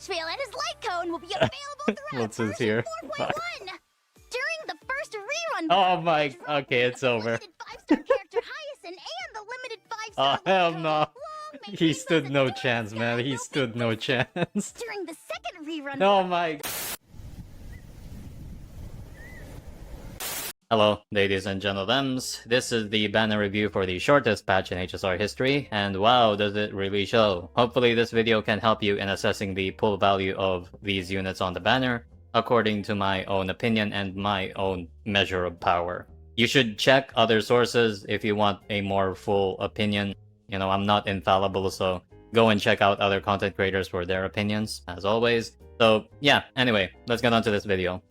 Ashveil and his light cone will be available throughout What's this version here? 4.1. During the first rerun, Oh my, okay, it's over. limited 5-star character hyacine and the limited 5-star Oh hell light no. cone will He maintain stood those no advanced chance, man. He will stood be no posted. chance. During the second rerun, Oh my. Hello, ladies and gentlemen. This is the banner review for the shortest patch in HSR history, and wow, does it really show. Hopefully this video can help you in assessing the pull value of these units on the banner, according to my own opinion and my own measure of power. You should check other sources if you want a more full opinion. You know, I'm not infallible, so go and check out other content creators for their opinions, as always. So yeah, anyway, let's get on to this video.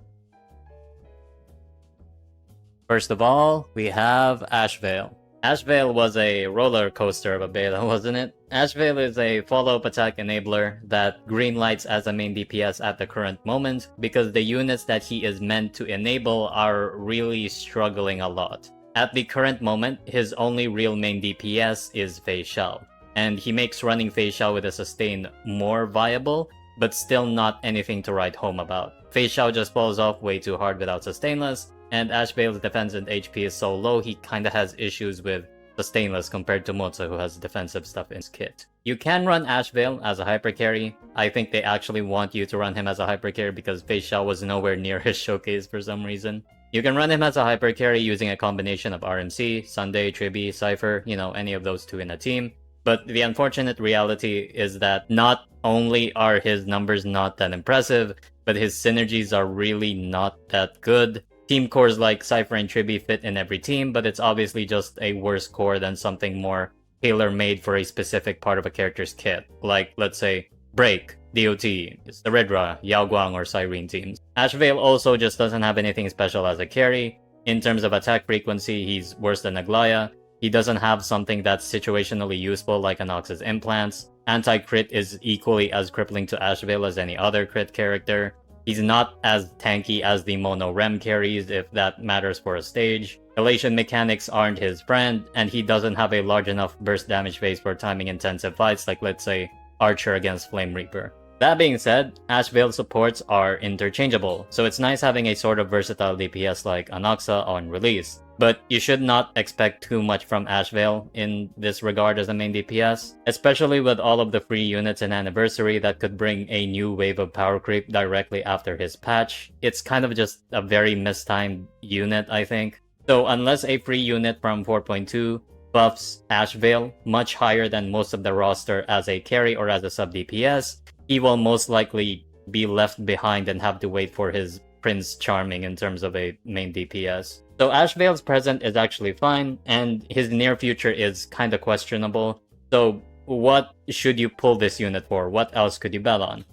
First of all, we have Ashveil. Ashveil was a roller coaster of a beta, wasn't it? Ashveil is a follow-up attack enabler that greenlights as a main DPS at the current moment because the units that he is meant to enable are really struggling a lot. At the current moment, his only real main DPS is Fei Xiao, and he makes running Fei Xiao with a sustain more viable, but still not anything to write home about. Fei Xiao just falls off way too hard without sustainless, and Ashveil's defense and HP is so low he kinda has issues with sustainless compared to Moza, who has defensive stuff in his kit. You can run Ashveil as a hyper carry. I think they actually want you to run him as a hyper carry because Fei Xiao was nowhere near his showcase for some reason. You can run him as a hyper carry using a combination of RMC, Sunday, Tribi, Cypher, you know, any of those two in a team. But the unfortunate reality is that not only are his numbers not that impressive, but his synergies are really not that good. Team cores like Cypher and Tribi fit in every team, but it's obviously just a worse core than something more tailor-made for a specific part of a character's kit, like, let's say, Break, DOT, it's the Redra, Yao Guang, or Cyrene teams. Ashveil also just doesn't have anything special as a carry. In terms of attack frequency, he's worse than Aglaya. He doesn't have something that's situationally useful like Anox's implants. Anti-crit is equally as crippling to Ashveil as any other crit character. He's not as tanky as the mono rem carries, if that matters for a stage. Elation mechanics aren't his friend, and he doesn't have a large enough burst damage phase for timing intensive fights like, let's say, Archer against Flame Reaper. That being said, Ashveil supports are interchangeable, so it's nice having a sort of versatile DPS like Anoxa on release. But you should not expect too much from Ashveil in this regard as a main DPS, especially with all of the free units in Anniversary that could bring a new wave of power creep directly after his patch. It's kind of just a very mistimed unit, I think. So unless a free unit from 4.2 buffs Ashveil much higher than most of the roster as a carry or as a sub DPS, he will most likely be left behind and have to wait for his Prince Charming in terms of a main DPS. So Ashveil's present is actually fine, and his near future is kinda questionable. So what should you pull this unit for? What else could you bet on?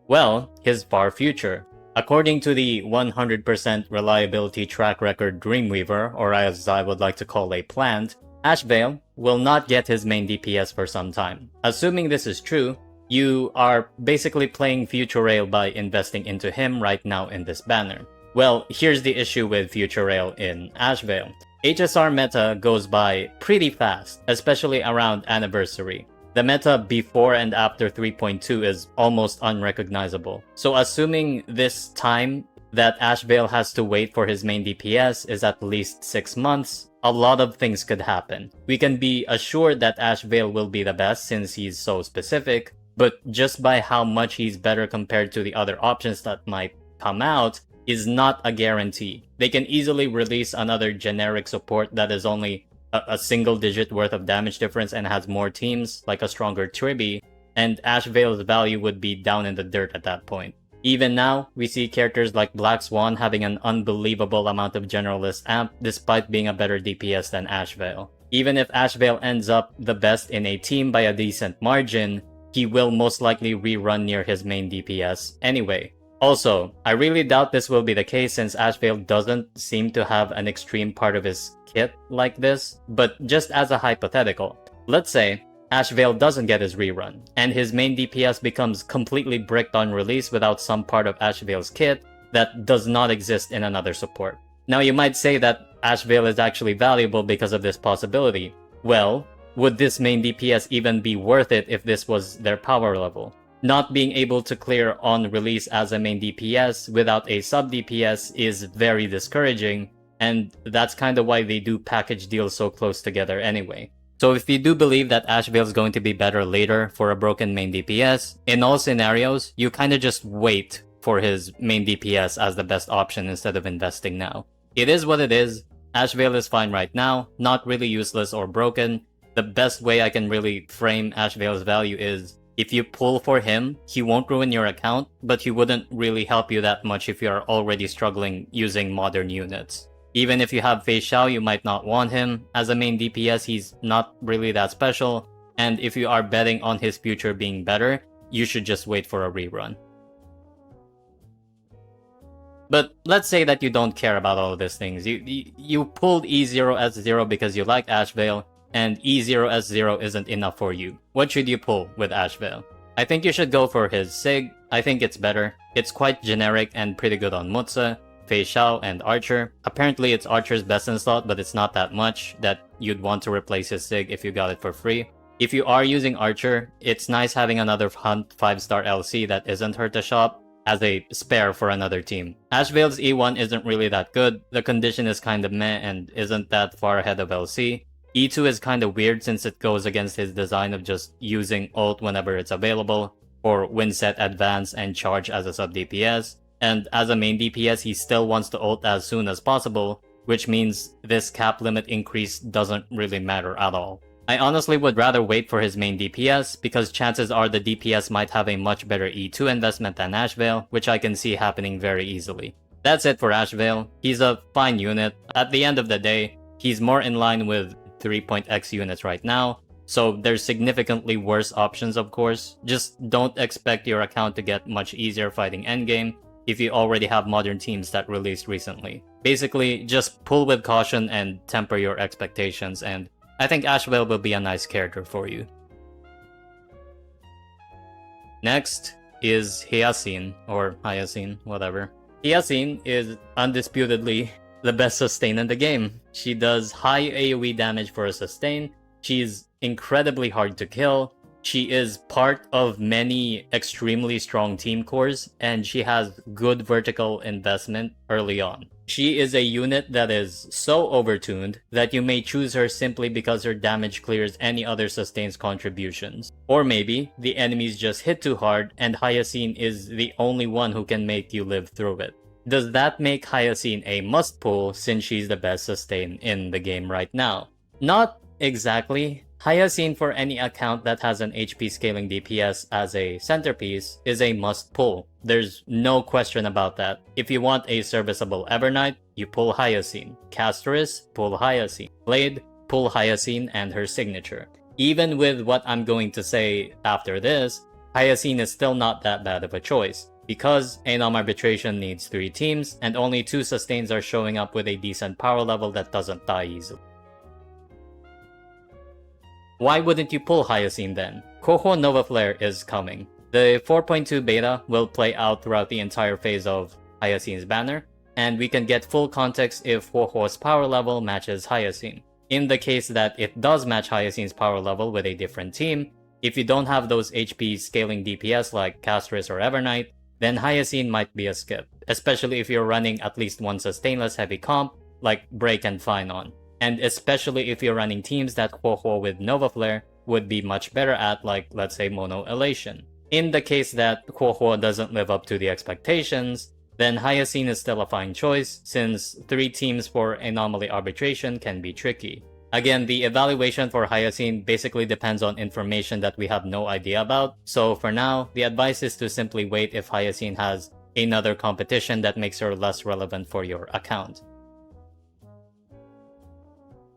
Well, his far future. According to the 100% reliability track record Dreamweaver, or as I would like to call a plant, Ashveil will not get his main DPS for some time. Assuming this is true, you are basically playing Future Rail by investing into him right now in this banner. Well, here's the issue with Future Rail in Ashveil. HSR meta goes by pretty fast, especially around Anniversary. The meta before and after 3.2 is almost unrecognizable. So assuming this time that Ashveil has to wait for his main DPS is at least 6 months, a lot of things could happen. We can be assured that Ashveil will be the best since he's so specific, but just by how much he's better compared to the other options that might come out is not a guarantee. They can easily release another generic support that is only a single digit worth of damage difference and has more teams, like a stronger Tribi, and Ashveil's value would be down in the dirt at that point. Even now, we see characters like Black Swan having an unbelievable amount of generalist amp despite being a better DPS than Ashveil. Even if Ashveil ends up the best in a team by a decent margin, he will most likely rerun near his main DPS anyway. Also, I really doubt this will be the case since Ashveil doesn't seem to have an extreme part of his kit like this, but just as a hypothetical, let's say Ashveil doesn't get his rerun, and his main DPS becomes completely bricked on release without some part of Ashveil's kit that does not exist in another support. Now you might say that Ashveil is actually valuable because of this possibility. Well, would this main DPS even be worth it if this was their power level? Not being able to clear on release as a main DPS without a sub DPS is very discouraging, and that's kind of why they do package deals so close together anyway. So if you do believe that ashveil is going to be better later for a broken main DPS, in all scenarios, you kinda just wait for his main DPS as the best option instead of investing now. It is what it is. ashveil is fine right now, not really useless or broken. The best way I can really frame ashveil's value is, if you pull for him, he won't ruin your account, but he wouldn't really help you that much if you are already struggling using modern units. Even if you have Fei Xiao, you might not want him. As a main DPS, he's not really that special, and if you are betting on his future being better, you should just wait for a rerun. But let's say that you don't care about all of these things. You pulled E0S0 because you like ashveil, and E0S0 isn't enough for you. What should you pull with ashveil? I think you should go for his Sig. I think it's better. It's quite generic and pretty good on Mutsa, Fei Xiao, and Archer. Apparently it's Archer's best in slot, but it's not that much that you'd want to replace his Sig if you got it for free. If you are using Archer, it's nice having another Hunt 5-star LC that isn't hurt to shop as a spare for another team. ashveil's E1 isn't really that good. The condition is kinda meh and isn't that far ahead of LC. E2 is kinda weird since it goes against his design of just using ult whenever it's available, or win set advance and charge as a sub DPS. And as a main DPS, he still wants to ult as soon as possible, which means this cap limit increase doesn't really matter at all. I honestly would rather wait for his main DPS, because chances are the DPS might have a much better E2 investment than ashveil, which I can see happening very easily. That's it for ashveil. He's a fine unit. At the end of the day, he's more in line with 3.x units right now, so there's significantly worse options of course. Just don't expect your account to get much easier fighting endgame if you already have modern teams that released recently. Basically, just pull with caution and temper your expectations, and I think ashveil will be a nice character for you. Next is hyacine, or hyacine, whatever. Hyacine is undisputedly the best sustain in the game. She does high AoE damage for a sustain, she's incredibly hard to kill, she is part of many extremely strong team cores, and she has good vertical investment early on. She is a unit that is so overtuned that you may choose her simply because her damage clears any other sustain's contributions. Or maybe the enemies just hit too hard and hyacine is the only one who can make you live through it. Does that make hyacine a must pull since she's the best sustain in the game right now? Not exactly. Hyacine for any account that has an HP scaling DPS as a centerpiece is a must pull. There's no question about that. If you want a serviceable Everknight, you pull hyacine. Castris, pull hyacine. Blade, pull hyacine and her signature. Even with what I'm going to say after this, hyacine is still not that bad of a choice, because Anom Arbitration needs 3 teams and only 2 sustains are showing up with a decent power level that doesn't die easily. Why wouldn't you pull hyacine then? Huohuo Nova Flare is coming. The 4.2 beta will play out throughout the entire phase of hyacine's banner, and we can get full context if Huohuo's power level matches hyacine. In the case that it does match hyacine's power level with a different team, if you don't have those HP scaling DPS like Castris or Everknight, then hyacine might be a skip, especially if you're running at least one sustainless heavy comp like Break and Fine on. And especially if you're running teams that Huohuo with Nova Flare would be much better at, like let's say Mono Elation. In the case that Huohuo doesn't live up to the expectations, then hyacine is still a fine choice, since 3 teams for Anomaly Arbitration can be tricky. Again, the evaluation for hyacine basically depends on information that we have no idea about, so for now, the advice is to simply wait if hyacine has another competition that makes her less relevant for your account.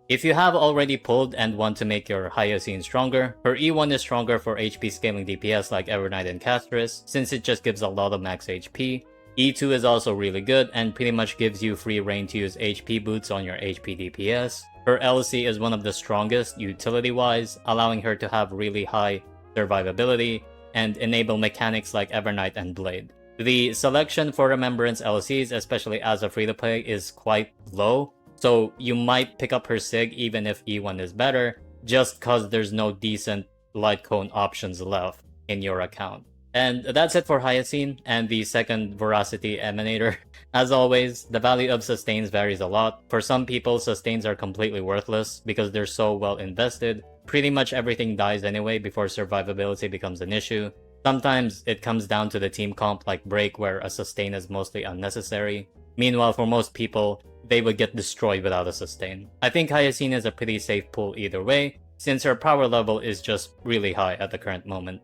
If you have already pulled and want to make your hyacine stronger, her E1 is stronger for HP scaling DPS like Everknight and Castris, since it just gives a lot of max HP. E2 is also really good and pretty much gives you free reign to use HP boots on your HP DPS. Her LC is one of the strongest utility-wise, allowing her to have really high survivability and enable mechanics like Everknight and Blade. The selection for Remembrance LCs, especially as a free-to-play, is quite low, so you might pick up her Sig even if E1 is better, just cause there's no decent light cone options left in your account. And that's it for Hyacine and the second Veracity Emanator. As always, the value of sustains varies a lot. For some people, sustains are completely worthless because they're so well invested. Pretty much everything dies anyway before survivability becomes an issue. Sometimes it comes down to the team comp like Break, where a sustain is mostly unnecessary. Meanwhile, for most people, they would get destroyed without a sustain. I think Hyacine is a pretty safe pull either way, since her power level is just really high at the current moment.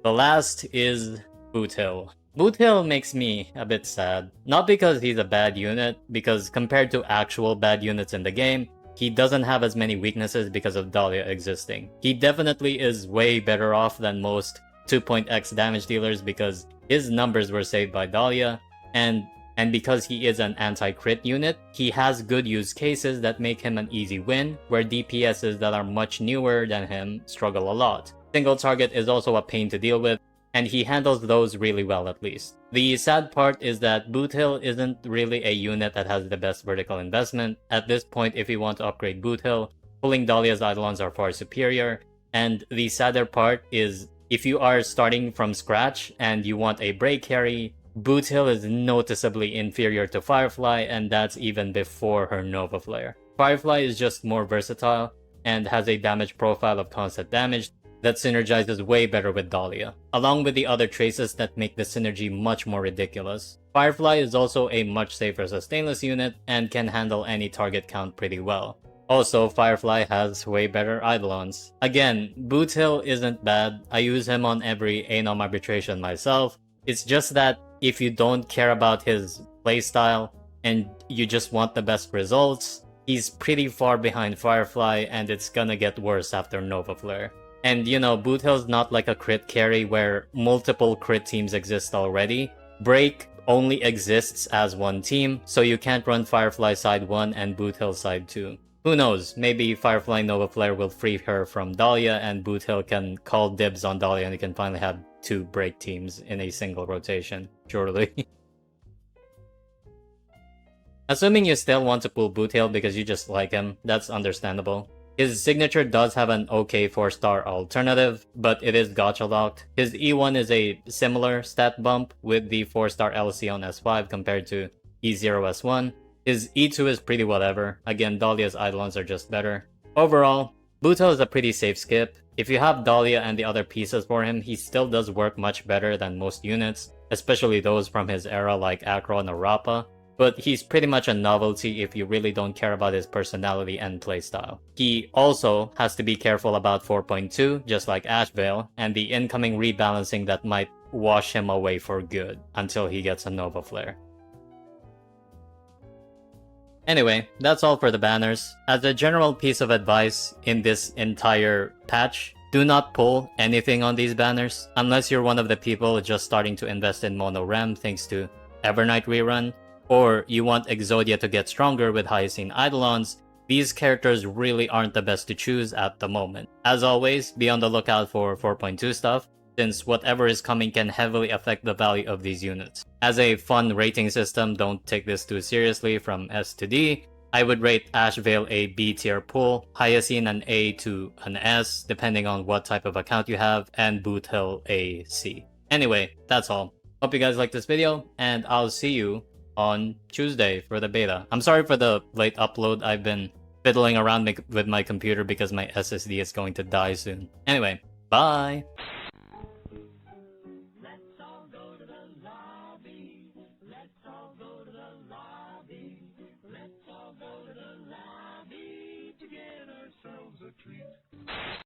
The last is Boothill. Boothill makes me a bit sad. Not because he's a bad unit, because compared to actual bad units in the game, he doesn't have as many weaknesses because of Dahlia existing. He definitely is way better off than most 2.x damage dealers because his numbers were saved by Dahlia, and because he is an anti-crit unit, he has good use cases that make him an easy win, where DPSs that are much newer than him struggle a lot. Single target is also a pain to deal with, and he handles those really well at least. The sad part is that Boothill isn't really a unit that has the best vertical investment. At this point, if you want to upgrade Boothill, pulling Dahlia's eidolons are far superior, and the sadder part is if you are starting from scratch and you want a break carry, Boothill is noticeably inferior to Firefly, and that's even before her Nova Flare. Firefly is just more versatile and has a damage profile of constant damage that synergizes way better with Dahlia, along with the other traces that make the synergy much more ridiculous. Firefly is also a much safer sustainless unit and can handle any target count pretty well. Also, Firefly has way better eidolons. Again, Boothill isn't bad. I use him on every Anom arbitration myself. It's just that if you don't care about his playstyle and you just want the best results, he's pretty far behind Firefly, and it's gonna get worse after Nova Flare. And you know, Boothill's not like a crit carry where multiple crit teams exist already. Break only exists as one team, so you can't run Firefly side 1 and Boothill side 2. Who knows, maybe Firefly Nova Flare will free her from Dahlia and Boothill can call dibs on Dahlia and you can finally have 2 break teams in a single rotation, surely. Assuming you still want to pull Boothill because you just like him, that's understandable. His signature does have an okay 4-star alternative, but it is gacha locked. His E1 is a similar stat bump with the 4-star LC on S5 compared to E0 S1. His E2 is pretty whatever. Again, Dahlia's eidolons are just better. Overall, Boothill is a pretty safe skip. If you have Dahlia and the other pieces for him, he still does work much better than most units, especially those from his era like Akron or Rappa. But he's pretty much a novelty if you really don't care about his personality and playstyle. He also has to be careful about 4.2, just like ashveil, and the incoming rebalancing that might wash him away for good until he gets a Nova Flare. Anyway, that's all for the banners. As a general piece of advice in this entire patch, do not pull anything on these banners, unless you're one of the people just starting to invest in Mono Rem thanks to Evernight Rerun, or you want Exodia to get stronger with Hyacine Eidolons. These characters really aren't the best to choose at the moment. As always, be on the lookout for 4.2 stuff, since whatever is coming can heavily affect the value of these units. As a fun rating system, don't take this too seriously from S to D. I would rate ashveil a B tier pull, Hyacine an A to an S, depending on what type of account you have, and Boothill a C. Anyway, that's all. Hope you guys liked this video, and I'll see you on Tuesday for the beta. I'm sorry for the late upload. I've been fiddling around with my computer because my SSD is going to die soon. Anyway, bye!